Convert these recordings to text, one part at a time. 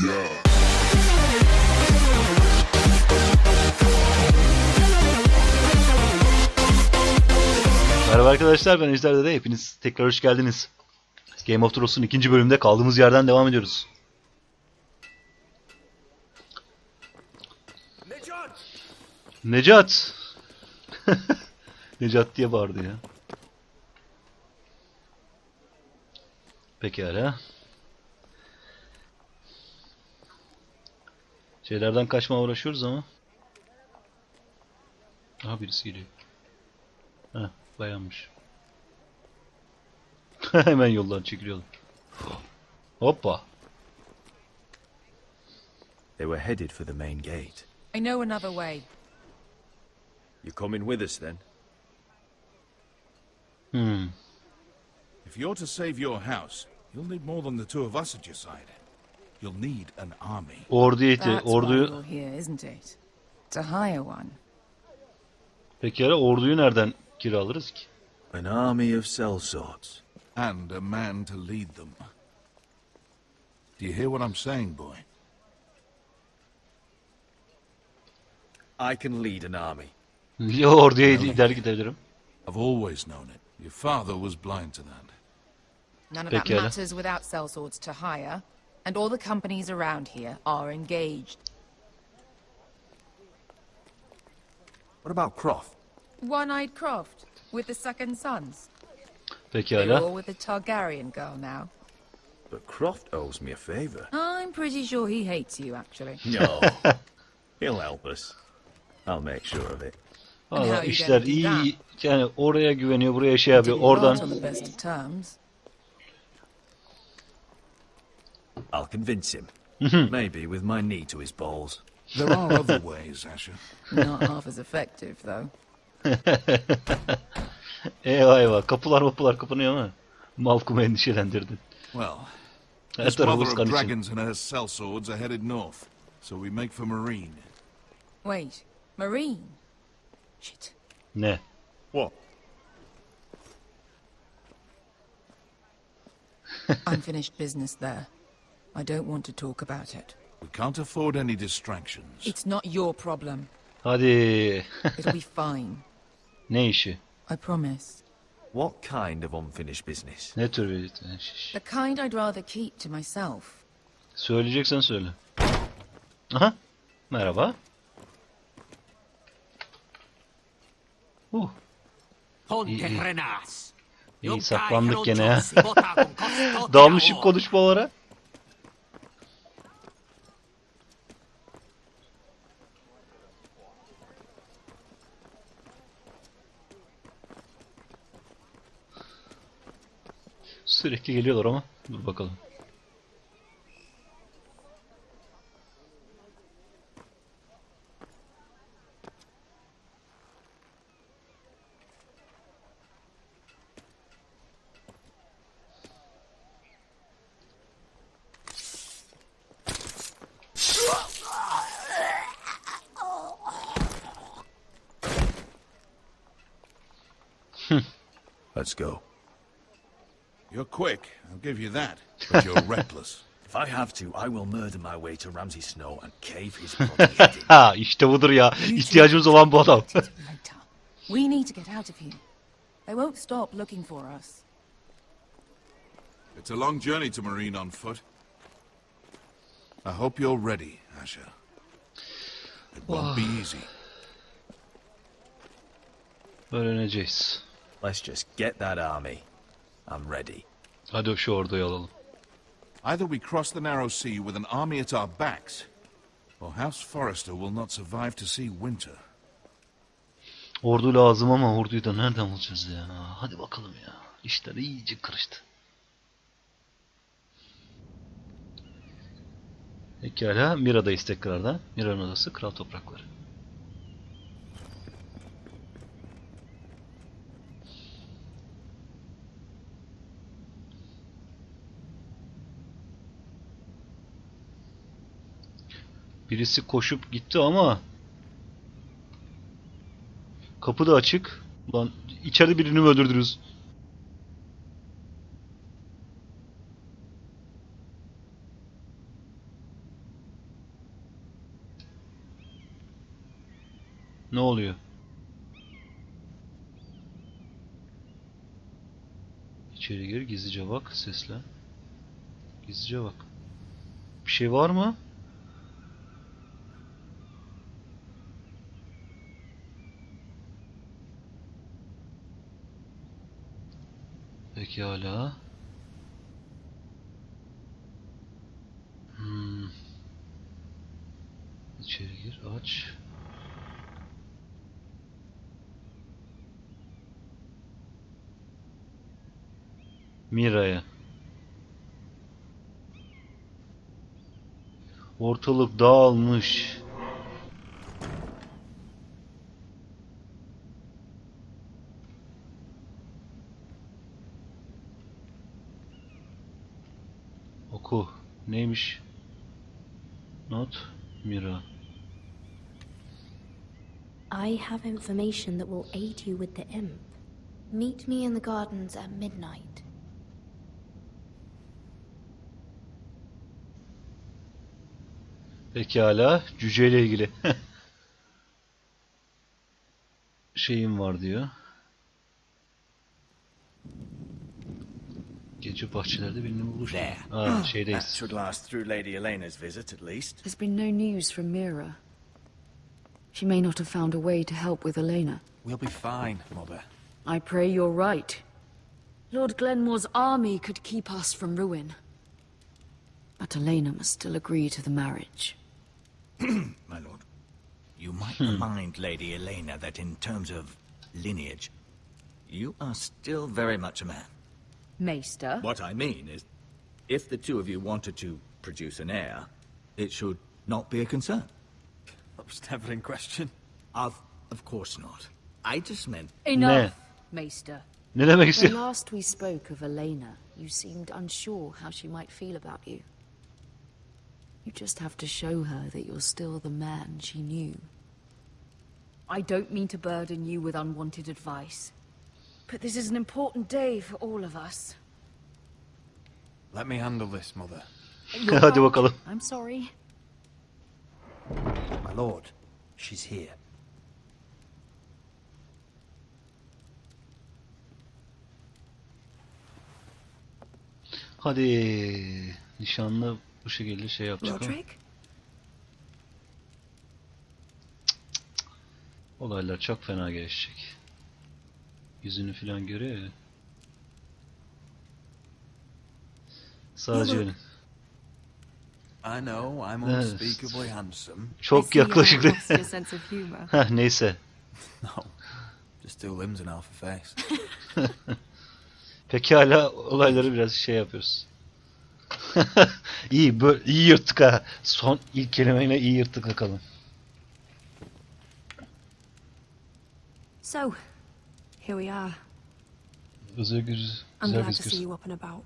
Merhaba arkadaşlar, ben Ejder Dede. Hepiniz tekrar hoş geldiniz. Game of Thrones'un 2. bölümünde kaldığımız yerden devam ediyoruz. Necat! Necat diye bağırdı ya. Pekala. Şeylerden kaçmaya uğraşıyoruz ama. Aha, birisi geliyor. Heh, bayanmış. Hemen yoldan çekiliyorlar. Hoppa. They were headed for the main gate. I know another way. You coming with us then? If you're to save your house, you'll need more than the two of us at your side. You'll need an army. Orduya That's why orduyu. you're here, isn't it? To hire one. Pekala, orduyu nereden kiralarız ki? An army of sellswords. And a man to lead them. Do you hear what I'm saying, boy? I can lead an army. Ya orduya gider gidebilirim. I've always known it. Your father was blind to that. None of that Pekala. matters without sellswords to hire, and all the companies around here are engaged. What about Croft? One-eyed Croft, with the second sons. They're Pekala. all with the Targaryen girl now. But Croft owes me a favor. I'm pretty sure he hates you, actually. No. He'll help us. I'll make sure of it. Valla işler iyi. Yani oraya güveniyor, buraya şey yapıyor. Didn't start on Oradan. the best of terms. I'll convince him. Maybe with my knee to his balls. There are other ways, Asher. Not half as effective, though. Eyvah eyvah. Kapılar kapanıyor ama. Malcolm'u endişelendirdin. Well, Her this tarafımız mother kan of için. dragons and her sellswords are headed north, so we make for Marine. Wait, Marine? Shit. Ne? What? Unfinished business there. I don't want to talk about it. We can't afford any distractions. It's not your problem. Hadi. It'll be fine. Ne işi? I promise. What kind of unfinished business? Ne tür bir The kind I'd rather keep to myself. Söyleyeceksen söyle. Aha. Merhaba. İyi, iyi saklandık gene ya. Dalmışım konuşmalara. Sürekli geliyorlar ama. Dur bakalım. Let's go. You're quick, I'll give you that, but you're reckless. If I have to, I will murder my way to Ramsay Snow and cave his bloody head in. Ha, işte budur ya. İhtiyacımız olan bu adam. Later. We need to get out of here. They won't stop looking for us. It's a long journey to Marine on foot. I hope you're ready, Asher. It won't be easy. Öğreneceğiz. Let's just get that army. I'm ready. Hadi şu orduyu alalım. Either we cross the narrow sea with an army at our backs, or House Forrester will not survive to see winter. Ordu lazım ama orduyu da nereden bulacağız ya? Hadi bakalım ya. İşler iyice karıştı. Pekala, Mira'dayız tekrardan. Mira'nın odası, Kral Toprakları. Birisi koşup gitti ama kapı da açık. Ulan içeride birini mi öldürdünüz? Ne oluyor? İçeri gir, gizlice bak, sesle. Gizlice bak. Bir şey var mı? Pekala. İçeri gir, aç. Mira'ya. Ortalık dağılmış. Oku. Neymiş? Not. Mira. I have information that will aid you with the imp. Meet me in the gardens at midnight. Pekala. Cüceyle ilgili. Şeyim var diyor. Gece bahçelerde birini bulur. There. Aa, şeydeyiz. That should last through Lady Elena's visit at least. There's been no news from Mira. She may not have found a way to help with Elena. We'll be fine, Mother. I pray you're right. Lord Glenmore's army could keep us from ruin. But Elena must still agree to the marriage. My lord, you might remind Lady Elena that in terms of lineage, you are still very much a man. Maester? What I mean is, if the two of you wanted to produce an heir, it should not be a concern. That was never in question. Of course not. I just meant... Enough, Maester. Ne demek When istiyor? last we spoke of Elena, you seemed unsure how she might feel about you. You just have to show her that you're still the man she knew. I don't mean to burden you with unwanted advice, but this is an important day for all of us. Let me handle this, Mother. Hadi bakalım. I'm sorry. My lord, she's here. Hadi. Nişanlı bu şekilde şey yapacak. Roderick? Olaylar çok fena gelişecek. Yüzünü falan görüyor ya. Sadece öyle. I know I'm Evet. unspeakably handsome. Çok yaklaşıklı. your sense of humor. Heh, neyse. No, just two limbs and half a face. Pekala olayları biraz şey yapıyoruz. İyi, iyi yırttık ha. Son ilk kelimeyle iyi yırttık bakalım. So, here we are. Özel güzel I'm glad to see gözüküyorsun. you up and about.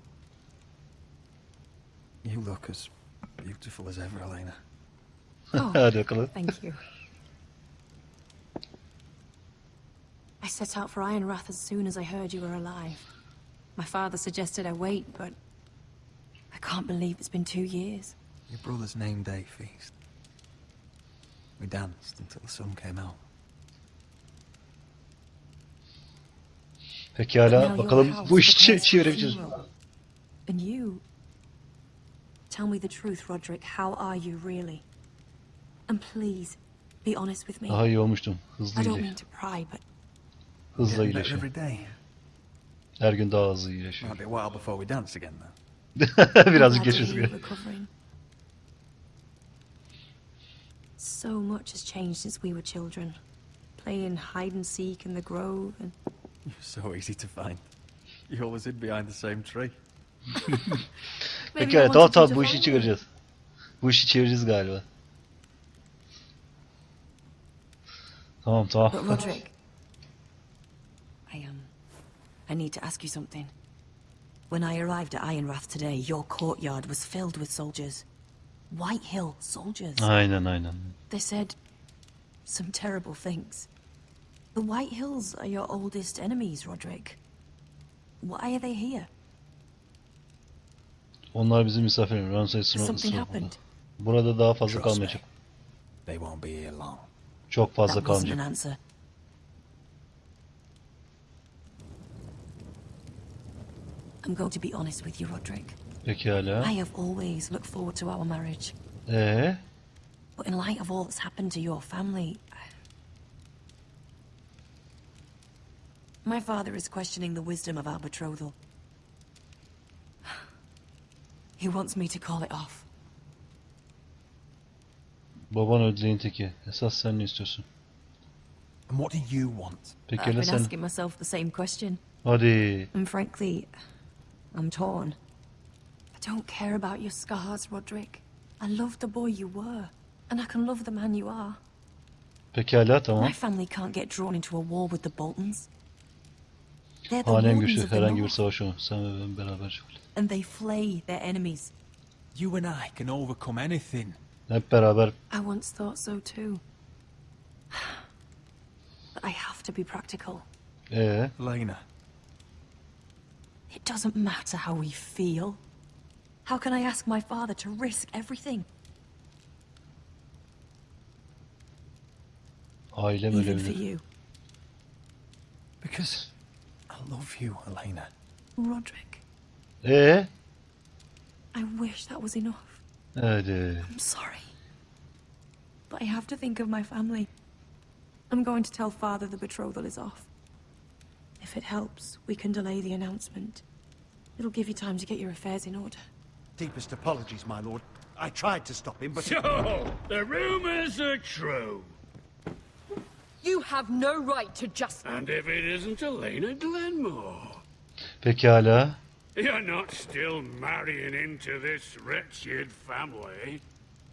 You look as beautiful as ever, Elena. Oh, Hadi bakalım. thank you. I set out for Ironrath as soon as I heard you were alive. My father suggested I wait, but I can't believe it's been 2 years. Your brother's name day feast. We danced until the sun came out. Now Pekala your bakalım house bu işi prepares for çevirebileceğiz. funeral. And you... Tell me the truth, Roderick. How are you really? And please, be honest with me. Daha iyi olmuştum. Hızlı I don't iyileş. mean to pry, but Hızla Getting better iyileşiyor. every day. Her gün daha hızlı iyileşiyor. Might be a while before we dance again, though. I'm Birazcık glad to geçirsin. hear you're recovering. So much has changed since we were children. Playing hide and seek in the grove and... You're so easy to find. You always hid behind the same tree. Maybe I Pekala wanted tamam you tamam to bu işi find me. çıkaracağız. Bu işi çevireceğiz galiba. Tamam tamam. But Roderick, I need to ask you something. When I arrived at Ironrath today, your courtyard was filled with soldiers. White Hill soldiers. Aynen aynen. They said some terrible things. The White Hills are your oldest enemies, Roderick. Why are they here? Onlar bizim misafirimiz. Ramses Something happened. Burada daha fazla Trust kalmayacak. me. They won't be here long. Çok fazla That wasn't an kalmayacak. answer. I'm going to be honest with you, Roderick. Pekala. I have always looked forward to our marriage. But in light of all that's happened to your family... My father is questioning the wisdom of our betrothal. He wants me to call it off. Baban ödleğin teki. Esas sen ne istiyorsun? And what do you want? I've Pekala been sen. asking myself the same question. Hadi. And frankly, I'm torn. I don't care about your scars, Roderick. I love the boy you were. And I can love the man you are. Pekala tamam. My family can't get drawn into a war with the Boltons. They're the Hanem wardens güçlü of the herhangi bir North, savaş olmaz. Sen ve ben beraber çıkalım. and they flay their enemies. You and I can overcome anything. Hep beraber. I once thought so too. But I have to be practical. Lena, It doesn't matter how we feel. How can I ask my father to risk everything? Ailem Even for ölebilir. you, because I love you, Elena. Roderick. I wish that was enough. Hadi. I'm sorry. But I have to think of my family. I'm going to tell father the betrothal is off. If it helps, we can delay the announcement. It'll give you time to get your affairs in order. Deepest apologies, my lord. I tried to stop him, but... So, the rumors are true. You have no right to just... And if it isn't Elena Glenmore, Pekala. you're not still marrying into this wretched family.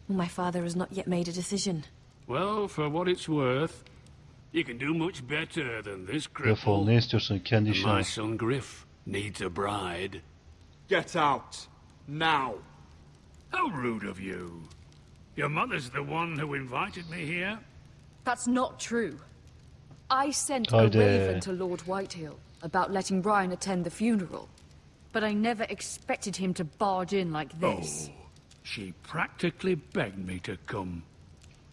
My father has not yet made a decision. Well, for what it's worth, you can do much better than this Defol, ne cripple. istiyorsun? Kendi And işine my bak. son Griff needs a bride. Get out. Now. How rude of you. Your mother's the one who invited me here. That's not true. I sent a Haydi. raven to Lord Whitehill about letting Brian attend the funeral. But I never expected him to barge in like this. Oh, she practically begged me to come.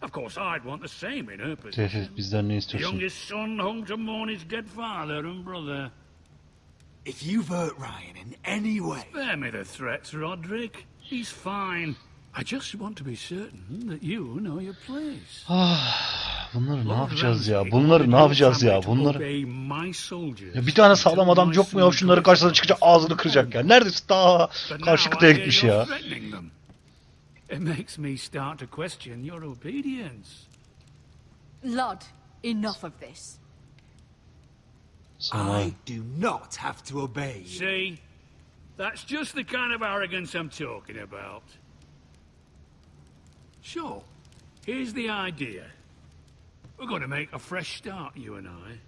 Of course, I'd want the same in her position. Tehdit bizden ne The istiyorsun? youngest son home to mourn his dead father and brother. If you've hurt Ryan in any way... Spare me the threats, Roderick. He's fine. I just want to be certain that you know your place. Bunları ne Lord yapacağız Ramsay ya? Bunları ordered ne your yapacağız ya? family to Bunları... obey my soldiers Ya bir tane sağlam adam until yok mu ya? my Şunların son karşısına çıkacak ağzını kıracak ya. Neredesin? Daha But karşı now kıtaya I hear gitmiş you're ya. threatening them. It makes me start to question your obedience. Lud, enough of this. Sana I do not have to obey you. See? That's just the kind of arrogance I'm talking about. So, here's the idea. We're going to make a fresh start, you and I.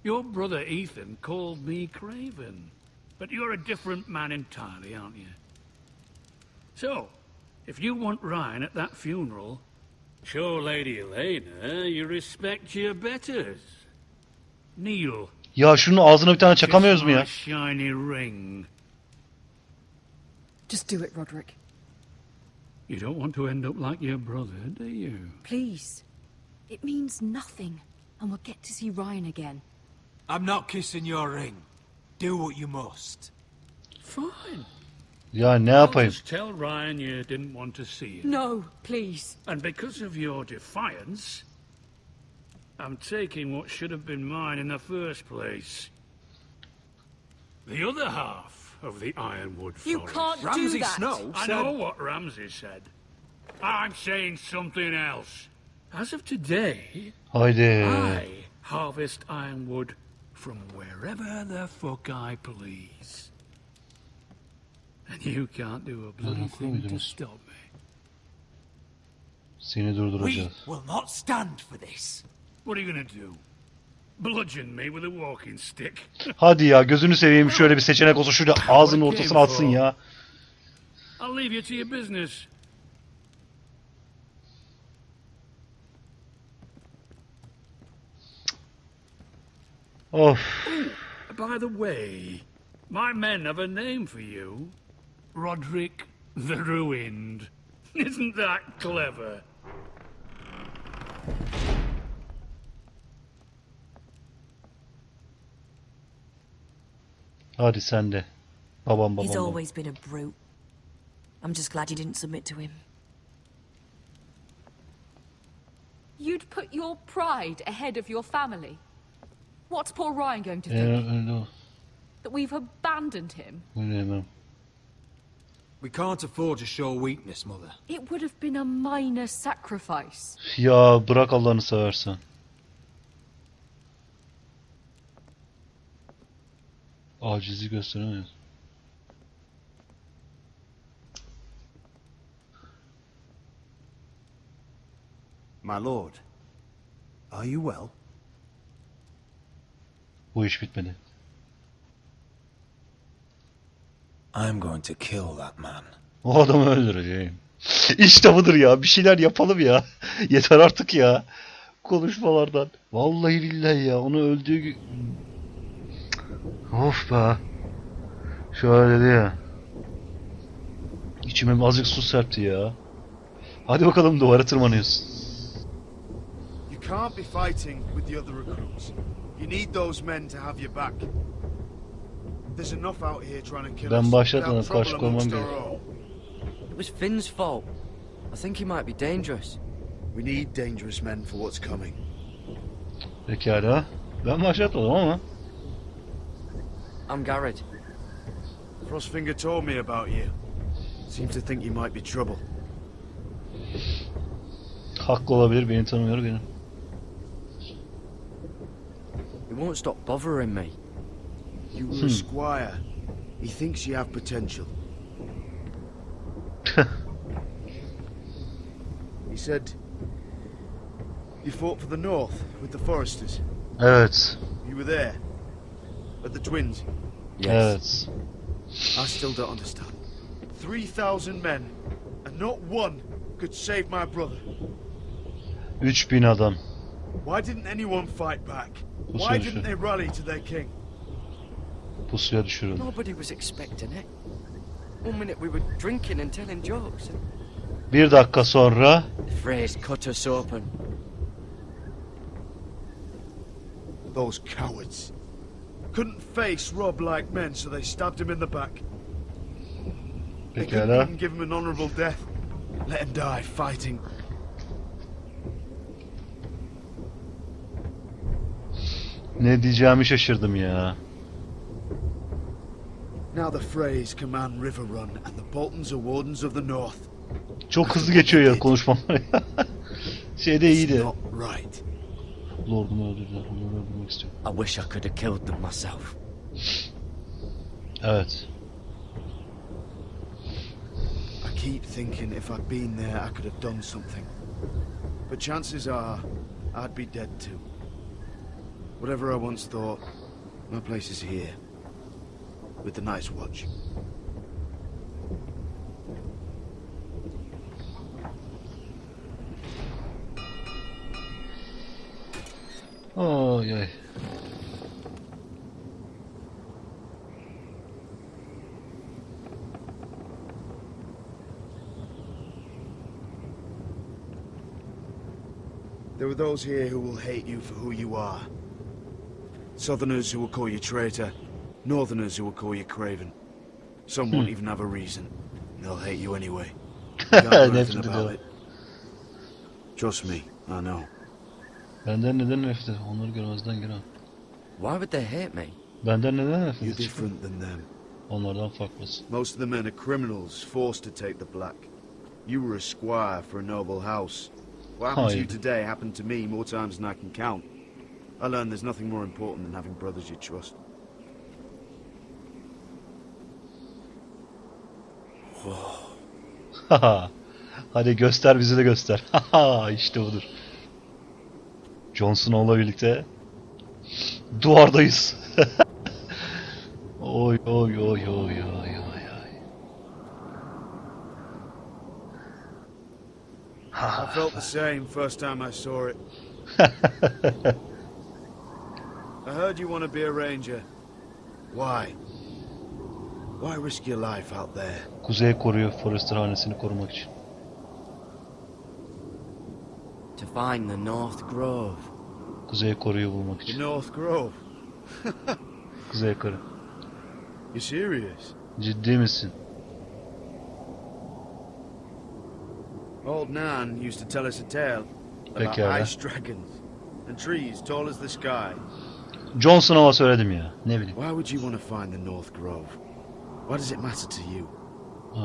Your brother Ethan called me Craven, but you're a different man entirely, aren't you? So, if you want Ryan at that funeral, show Lady Elena you respect your betters. Kneel. Ya şunun ağzına bir tane çakamıyoruz mu ya? Kiss my shiny ring. Just do it, Roderick. You don't want to end up like your brother, do you? Please. It means nothing, and we'll get to see Ryan again. I'm not kissing your ring. Do what you must. Fine. Ya ne I'll yapayım? just tell Ryan you didn't want to see him. No, please. And because of your defiance, I'm taking what should have been mine in the first place. The other half of the Ironwood Forest. You can't do Ramsay that. Snow I said... know what Ramsay said. I'm saying something else. As of today, Haydi. I harvest ironwood from wherever the fuck I please. And you can't do a bloody thing to stop me. Seni We durduracağız. will not stand for this. What are you gonna do? Bludgeon me with a walking stick? Hadi ya gözünü seveyim şöyle bir seçenek olsa şurada ağzının ortasına atsın ya. I'll leave you to your business. Of. By the way, my men have a name for you. Roderick the Ruined. Isn't that clever? Hadi sen de. Babam. He's always been a brute. I'm just glad you didn't submit to him. You'd put your pride ahead of your family. What's poor Ryan going to think? That we've abandoned him? Öyle. We can't afford to show weakness, Mother. It would have been a minor sacrifice. Ya bırak Allah'ını seversen. Acizi gösteremiyoruz. My lord, are you well? Bu iş bitmedi. I'm going to kill that man. O adamı öldüreceğim. İşte budur ya. Bir şeyler yapalım ya. Yeter artık ya. Konuşmalardan. Vallahi billahi ya. Onu öldüğü... Of be. Şöyle dedi ya. İçime azıcık su serpti ya. Hadi bakalım duvara tırmanıyoruz. You can't be fighting with the other recruits. You need those men to have your back. There's enough out here trying to kill Ben us başlatmadım. without Karşı trouble koymam amongst gerek. our own. It was Finn's fault. I think he might be dangerous. We need dangerous men for what's coming. Pekala. Ben başlatmadım ama. I'm Garrett. Frostfinger told me about you. Seems to think you might be trouble. Haklı olabilir. Beni tanımıyor benim. He won't stop bothering me. You were a squire. He thinks you have potential. He said you fought for the North with the Foresters. Evet. You were there at the Twins. Yes. Evet. I still don't understand. 3,000 men and not one could save my brother. 3000 adam. Why didn't anyone fight back? Pusuya Why düşür. didn't they rally to their king? Pusuya düşürün. Nobody was expecting it. One minute we were drinking and telling jokes. Bir dakika sonra The phrase cut us open. Those cowards couldn't face Rob like men, so they stabbed him in the back. They couldn't pekala. even give him an honorable death. Let him die fighting. Ne diyeceğimi şaşırdım ya. Now the Freys command River Run, and the Boltons are wardens of the North. Çok hızlı geçiyor ya konuşmalar. Şeyde It's iyiydi. not right. Lordumu öldürdüler. Lordumu öldürmek istiyorum. I wish I could have killed them myself. Evet. I keep thinking if I'd been there, I could have done something. But chances are, I'd be dead too. Whatever I once thought, my place is here. With the Night's Watch. Ay ay. There are those here who will hate you for who you are. Southerners who will call you traitor. Northerners who will call you craven. Some won't even have a reason. They'll hate you anyway. You can't do anything about it. Trust me, I know. Benden neden nefret eder? Onları görmezden gelen. Why would they hate me? Benden neden nefret You're eder? different than them. Onlardan farklısın. Most of the men are criminals, forced to take the black. You were a squire for a noble house. What happened to you today happened to me more times than I can count. I learned there's nothing more important than having brothers you trust. Haha. Hadi göster bizi de göster. Haha işte budur. Jon Snow'la birlikte duvardayız. Oy oy oy oy oy oy oy. I felt the same first time I saw it. I heard you want to be a ranger. Why? Why risk your life out there? Kuzey koruyor Forrester hanesini korumak için. To find the North Grove. Kuzey koruyu bulmak The için. North Grove. Kuzey koru. You serious? Ciddi misin? Old Nan used to tell us a tale about Pekala. ice dragons and trees tall as the sky. Johnson ama söyledim ya. Ne bileyim. Why would you want to find the North Grove? Why does it matter to you?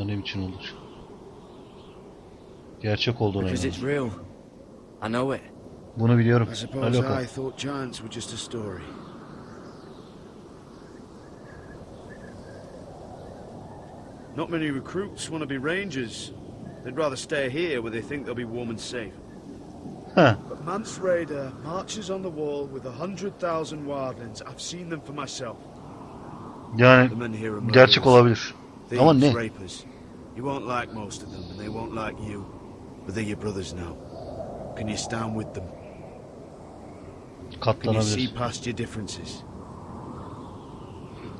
Ne biçim olur. Gerçek olduğuna Because it's inanıyorum. real. I know it. Bunu biliyorum. I Hadi suppose bakalım. I thought giants were just a story. Not many recruits want to be rangers. They'd rather stay here where they think they'll be warm and safe. Heh. But Mance Raider marches on the wall with 100,000 wildlings. I've seen them for myself. Yani The men here are gerçek murderers, olabilir. Ama thieves, ne? rapers. You won't like most of them, and they won't like you. But they're your brothers now. Can you stand with them? Can you see Katlanabilir. past your differences?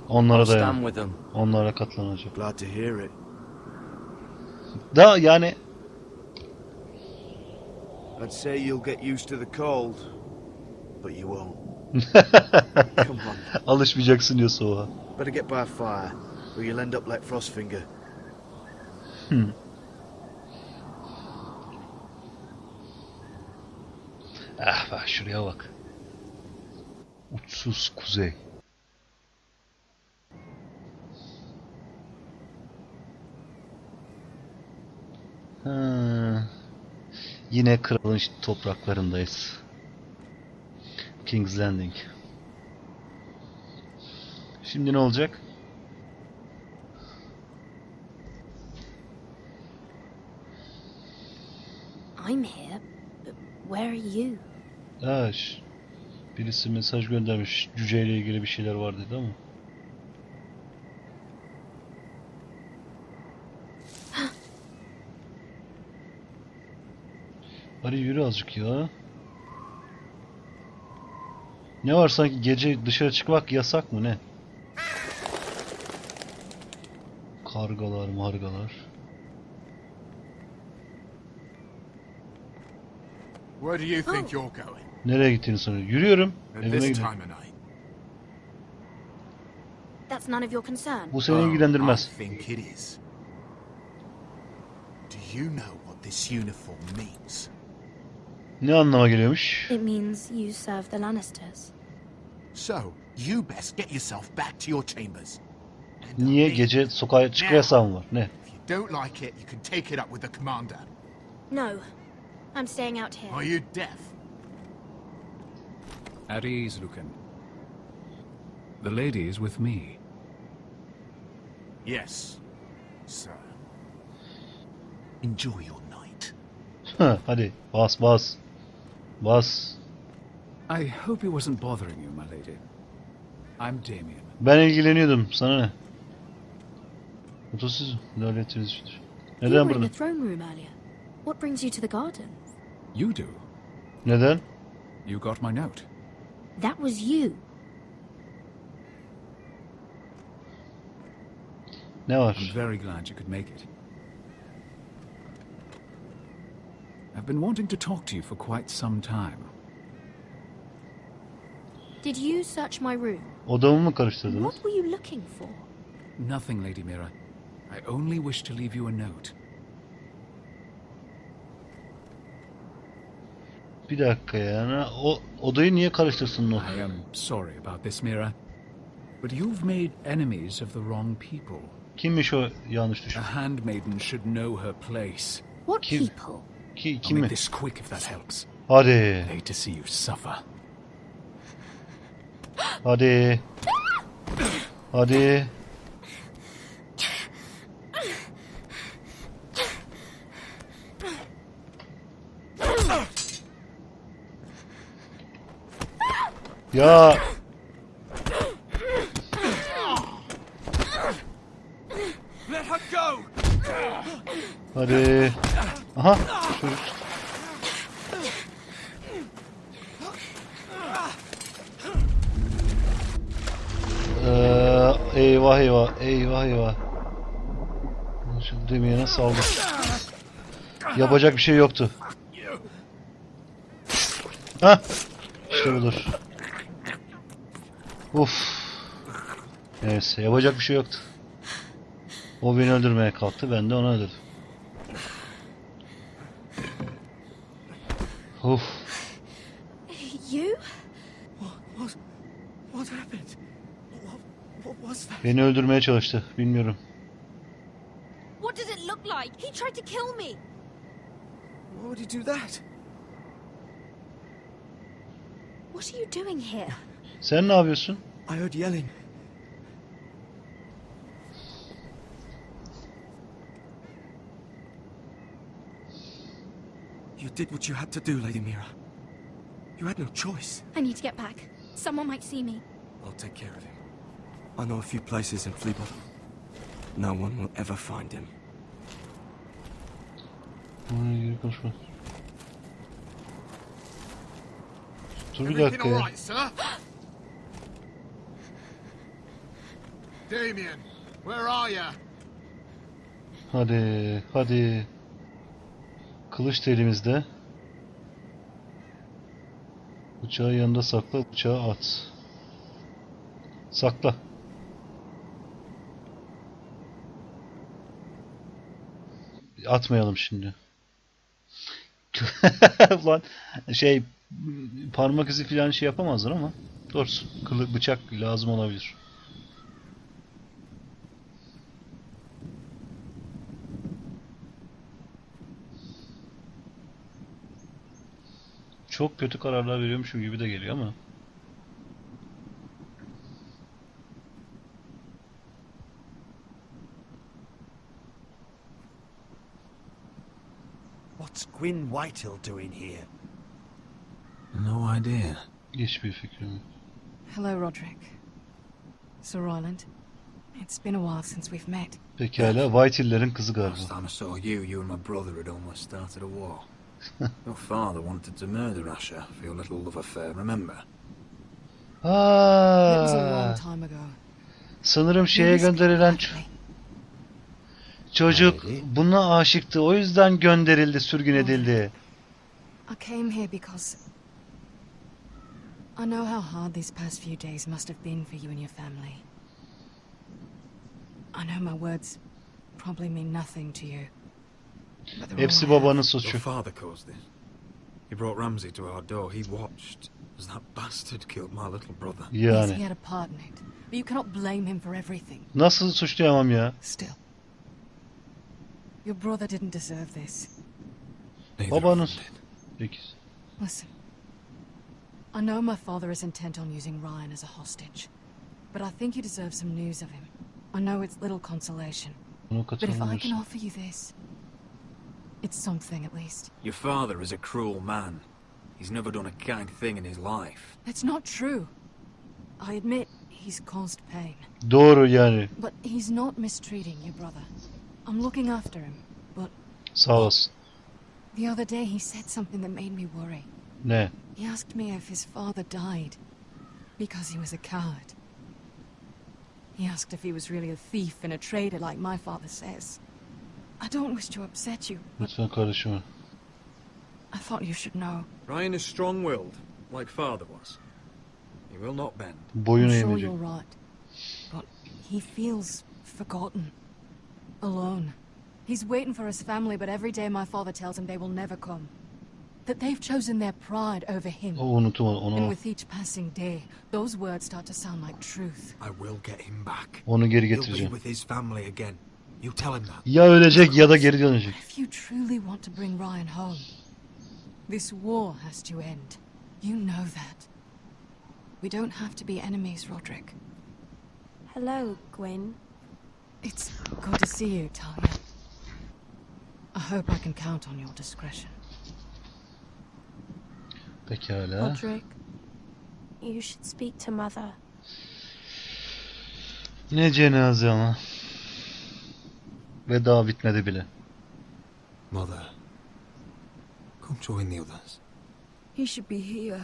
Onlara I'll da stand yani. with them. Onlara katlanacak. Glad to hear it. Da yani I'd say you'll get used to the cold, but you won't. Come on. alışmayacaksın diyor soğuğa. Better get by a fire, or you'll end up like Frostfinger. Ah bak şuraya bak. Uçsuz kuzey. Ha. Yine kralın topraklarındayız. King's Landing. Şimdi ne olacak? I'm here, but where are you? Birisi mesaj göndermiş. Cüceyle ilgili bir şeyler var dedi ama. Hadi yürü azıcık ya. Ne var sanki gece dışarı çıkmak yasak mı ne? Kargalar margalar. Where do you think you're going? Nereye gittiğini sanıyor. Yürüyorum. At Evime this gidiyorum. time of night? That's none of your concern. Bu seni ilgilendirmez. I think it is. Do you know what this uniform means? Ne anlama geliyormuş? It means you serve the Lannisters. So, you best get yourself back to your chambers. Niye gece sokağa çıkma yasağı mı var? Ne? If you don't like it, you can take it up with the commander. No, I'm staying out here. Are you deaf? At ease, Lucan. The lady is with me. Yes, sir. Enjoy your night. Hadi bas bas. Bas. I hope he wasn't bothering you, my lady. I'm Damien. Ben ilgileniyordum. Sana ne? Otosuz müdahaletiniz. You Neden were in burada? the throne room earlier. What brings you to the gardens? You do. Neden? You got my note. That was you. Ne var? I'm very glad you could make it. I've been wanting to talk to you for quite some time. Did you search my room? Odamı mı karıştırdınız? What were you looking for? Nothing, Lady Mira. I only wish to leave you a note. Bir dakika yani. O odayı niye karıştırsın o? I am sorry about this, Mira. But you've made enemies of the wrong people. Kimmiş o yanlış düşün? A handmaiden should know her place. What Kim? people? I'll Kim make mi? this quick if that helps. Hadi. I hate to see you suffer. Hadi. Hadi. Ya. Let her go! Hadi. Aha. Çocuk. Eyvah eyvah. Eyvah eyvah. Şu demeyene saldı. Yapacak bir şey yoktu. Hah. İşte budur. Uf. Neyse yapacak bir şey yoktu. O beni öldürmeye kalktı, ben de onu öldürdüm. Of. You? What happened? What was that? Beni öldürmeye çalıştı, bilmiyorum. What does it look like? He tried to kill me. Why would he do that? What are you doing here? Sen ne yapıyorsun? I heard yelling. You did what you had to do, Lady Mira. You had no choice. I need to get back. Someone might see me. I'll take care of him. I know a few places in Fleabottom. No one will ever find him. Konuşma. Dur bir Everything dakika all ya. right, sir? Damien, where are you? Hadi, hadi. Kılıç da elimizde. Bıçağı yanında sakla, bıçağı at. Sakla. Atmayalım şimdi. Ulan şey parmak izi falan şey yapamazlar ama doğrusu bıçak lazım olabilir. Çok kötü kararlar veriyormuşum gibi de geliyor ama. What's Gwyn Whitehill doing here? No idea. Hiçbir fikrim yok. Hello, Roderick. Sir Roland. It's been a while since we've met. Pekala, Whitehill'lerin kızı Last galiba. time I saw you, you and my brother had almost started a war. Your father wanted to murder Asher for your little love affair, remember? It was a long time ago. Sanırım şeye gönderilen çocuk buna aşıktı. O yüzden gönderildi, sürgün edildi. I came here because I know how hard these past few days must have been for you and your family. I know my words probably mean nothing to you. But they're Hepsi all I have. babanın Your suçu. father caused this. He brought Ramsay to our door. He watched as that bastard killed my little brother. Yes, he Yani. had a part in it. But you cannot blame him for everything. Nasıl suçlayamam ya? Still. Your brother didn't deserve this. Neither of Babanın. them did. Peki. Listen. I know my father is intent on using Ryan as a hostage. But I think you deserve some news of him. I know it's little consolation. Buna But if I can katılmıyorsun. offer you this, it's something at least. Your father is a cruel man. He's never done a kind thing in his life. That's not true. I admit he's caused pain. Doğru yani. But he's not mistreating your brother. I'm looking after him. But Sağ olasın. the other day he said something that made me worry. Ne? He asked me if his father died because he was a coward. He asked if he was really a thief and a traitor like my father says. I don't wish to upset you. Lütfen karışma. I thought you should know. Ryan is strong-willed, like father was. He will not bend. Boyun I'm sure eğmeyecek. you're right. But he feels forgotten. Alone. He's waiting for his family, but every day my father tells him they will never come. That they've chosen their pride over him. O unutma And onu. with each passing day, those words start to sound like truth. I will get him back. Onu geri He'll be getireceğim. with his family again. You tell him that. Ya ölecek ya da geri dönecek. If you truly want to bring Ryan home, this war has to end. You know that. We don't have to be enemies, Roderick. Hello, Gwyn. It's good to see you, Talia. I hope I can count on your discretion. Pekala. Roderick, you should speak to Mother. Ne cenaze ama. Ve daha bitmedi bile. Mother, come join the others. He should be here.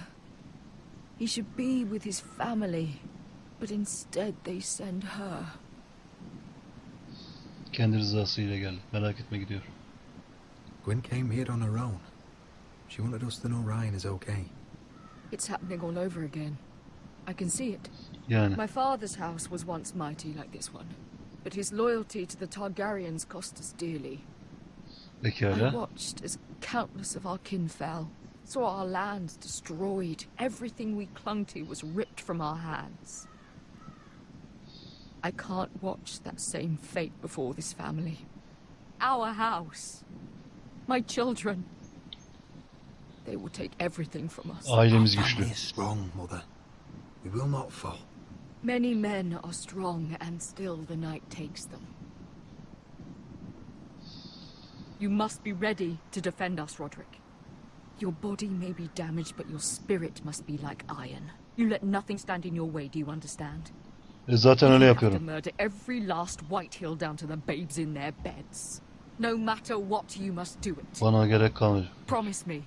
He should be with his family. But instead they send her. Kendi rızasıyla geldi. Merak etme, gidiyor. Gwyn came here on her own. She wanted us to know Ryan is okay. It's happening all over again. I can see it. Yani. My father's house was once mighty like this one, but his loyalty to the Targaryens cost us dearly. I Pekala. watched as countless of our kin fell, saw our lands destroyed, everything we clung to was ripped from our hands. I can't watch that same fate before this family. Our house. My children. They will take everything from us. Ailemiz Our güçlü. family is strong, Mother. We will not fall. Many men are strong, and still the night takes them. You must be ready to defend us, Roderick. Your body may be damaged, but your spirit must be like iron. You let nothing stand in your way, do you understand? Zaten öyle You have to yapıyorum. murder every last Whitehill down to the babes in their beds. No matter what, you must do it. Bana gerek kalmıyor. Promise me.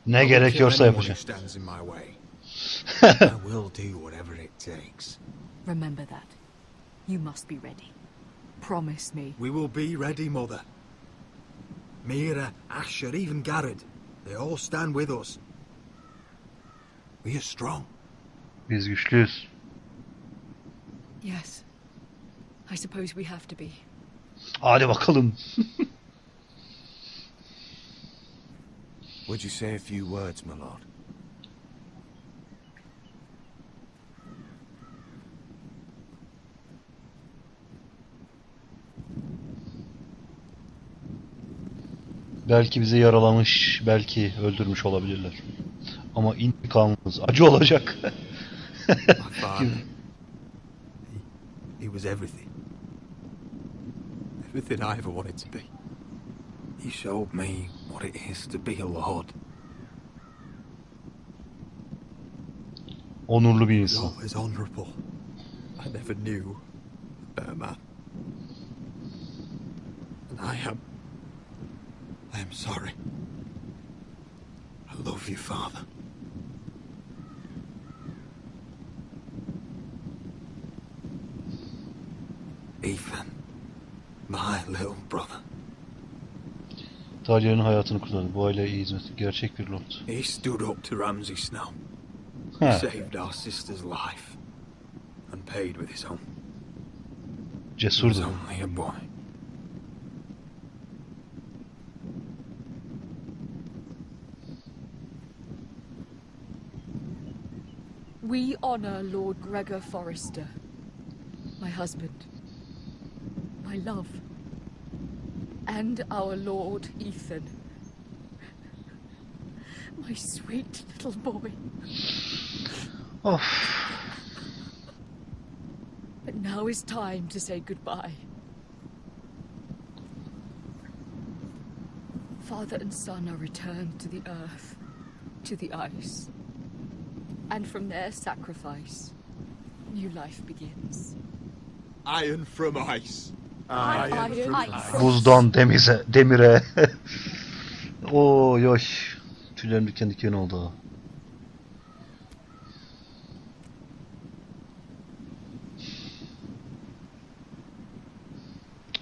Ne gerekiyorsa yapacağım. Stands in my way. I will do whatever it takes. Remember that. You must be ready. Promise me. We will be ready, Mother. Mira, Asher, even Garrett. They all stand with us. We are strong. Biz güçlüyüz. Yes. I suppose we have to be. Hadi bakalım. Would you say a few words, my lord? Belki bizi yaralamış, belki öldürmüş olabilirler. Ama intikamımız acı olacak. My father. He was everything. Everything I ever wanted to be. He showed me what it is to be a lord. Onurlu bir He was insan. always honourable. I never knew a better man. And I am sorry. I love you, Father. Ethan, my little brother. Talya'nın hayatını kurtardı. Bu aileye iyi hizmet. Gerçek bir lord. He stood up to Ramsay Snow. Ha. He saved our sister's life and paid with his own. He was Cesurdu. only a boy. We honor Lord Gregor Forrester, my husband, my love, and our Lord Ethan, my sweet little boy. Of. But now is time to say goodbye. Father and son are returned to the earth, to the ice. And from their sacrifice, new life begins. Iron from ice. Buzdan demire. Oy oy. Tüylerim diken diken oldu.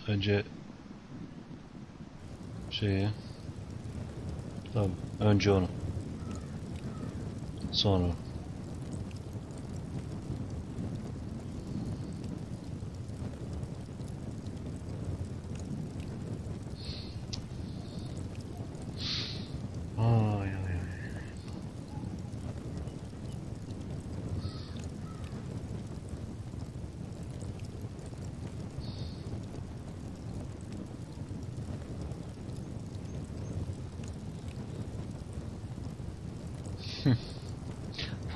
Önce şeyi. Tamam. Önce onu. Sonra. Ay ay ay.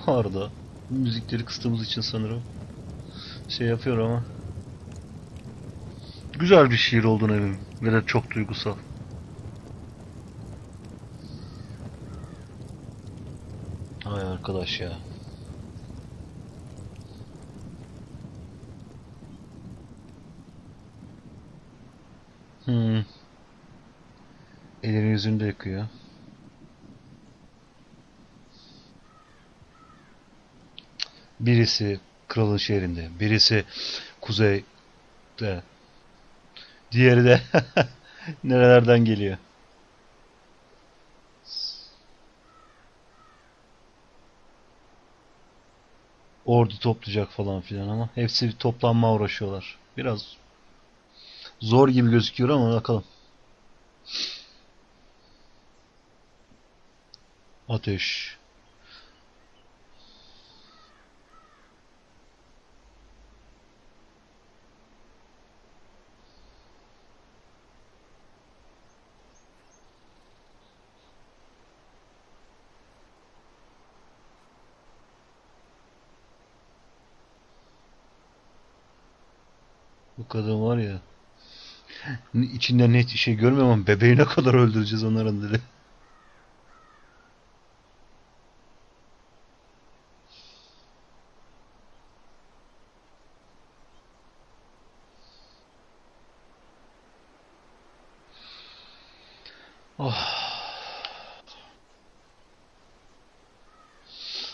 Bu arada müzikleri kıstığımız için sanırım şey yapıyor ama güzel bir şiir olduğunu eminim ve de çok duygusal. Ay arkadaş ya. Elini yüzünü de yıkıyor. Birisi kralın şehrinde, birisi kuzeyde, diğeri de nerelerden geliyor. ordu toplayacak falan filan ama hepsi bir toplanma uğraşıyorlar. Biraz zor gibi gözüküyor ama bakalım. Ateş. Bu kadın var ya, içinden net şey görmüyorum ama bebeğine kadar öldüreceğiz onların dedi. Oh.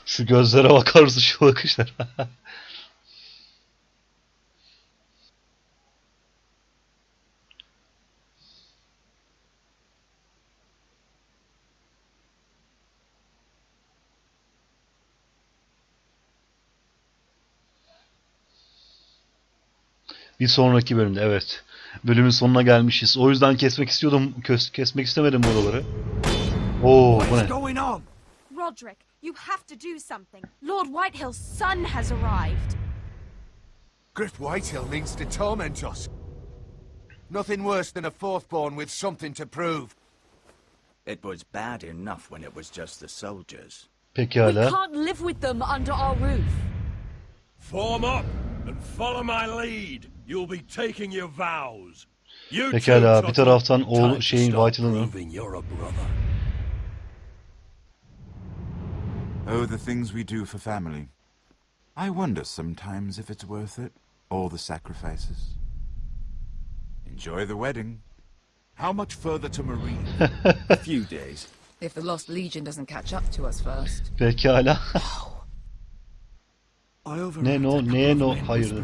Şu gözlere bakar mısın, şu bakışlar. Bir sonraki bölümde, evet. Bölümün sonuna gelmişiz. O yüzden kesmek istiyordum. Kesmek istemedim buraları. Oo, bu ne? Roderick, you have to do something. Lord Whitehill's son has arrived. Griff Whitehill means to torment us. Nothing worse than a fourthborn with something to prove. It was bad enough when it was just the soldiers. We Pekala. can't live with them under our roof. Form up and follow my lead. You'll be taking your vows. You Pekala, bir taraftan oğlu şeyin Whitehill'ın. Oh, the things we do for family. I wonder sometimes if it's worth it, all the sacrifices. Enjoy the wedding. How much further to Marine? A few days. If the Lost Legion doesn't catch up to us first. Pekala. Neye no? Hayır.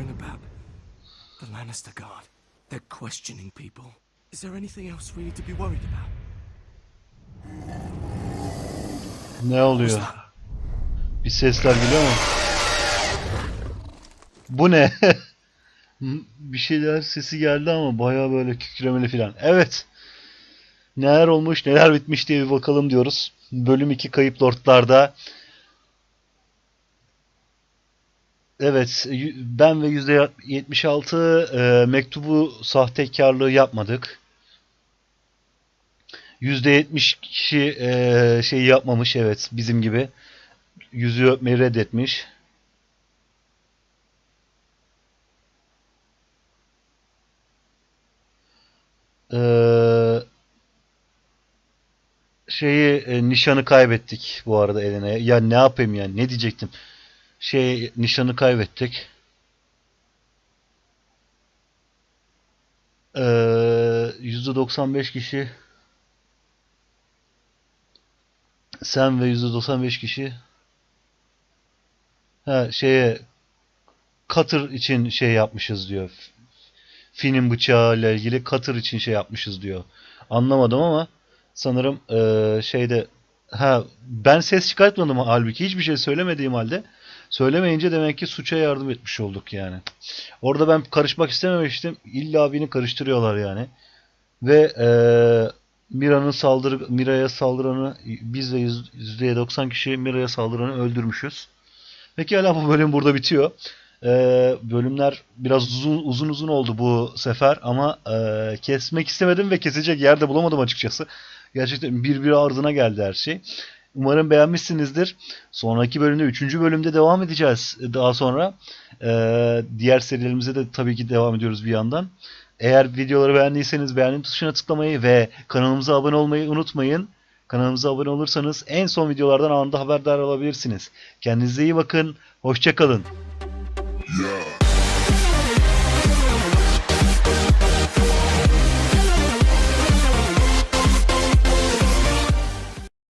The Lannister Guard. They're questioning people. Is there anything else we need to be worried about? Ne oluyor? Bir sesler geliyor ama. Bu ne? Bir şeyler sesi geldi ama baya böyle kükremeli filan. Evet. Neler olmuş, neler bitmiş diye bir bakalım diyoruz. Bölüm 2 Kayıp Lordlar'da. Evet, ben ve %76 mektubu sahtekarlığı yapmadık. %70 kişi şey yapmamış, evet, bizim gibi. Yüzü öpmeyi reddetmiş. Nişanı kaybettik bu arada eline. Ya ne yapayım yani, ne diyecektim? Nişanı kaybettik. %95 kişi, sen ve %95 kişi Cutter için şey yapmışız diyor. Finn'in bıçağıyla ilgili Cutter için şey yapmışız diyor. Anlamadım ama sanırım ben ses çıkartmadım halbuki, hiçbir şey söylemediğim halde, söylemeyince demek ki suça yardım etmiş olduk yani. Orada ben karışmak istememiştim. İlla beni karıştırıyorlar yani. Ve Mira'ya saldıranı, biz ve %90 kişi Mira'ya saldıranı öldürmüşüz. Pekala, bu bölüm burada bitiyor. Bölümler biraz uzun oldu bu sefer ama kesmek istemedim ve kesecek yer de bulamadım açıkçası. Gerçekten birbiri ardına geldi her şey. Umarım beğenmişsinizdir. Sonraki bölümde, 3. bölümde devam edeceğiz daha sonra. Diğer serilerimize de tabii ki devam ediyoruz bir yandan. Eğer videoları beğendiyseniz beğenin tuşuna tıklamayı ve kanalımıza abone olmayı unutmayın. Kanalımıza abone olursanız en son videolardan anında haberdar olabilirsiniz. Kendinize iyi bakın. Hoşça kalın. Yeah.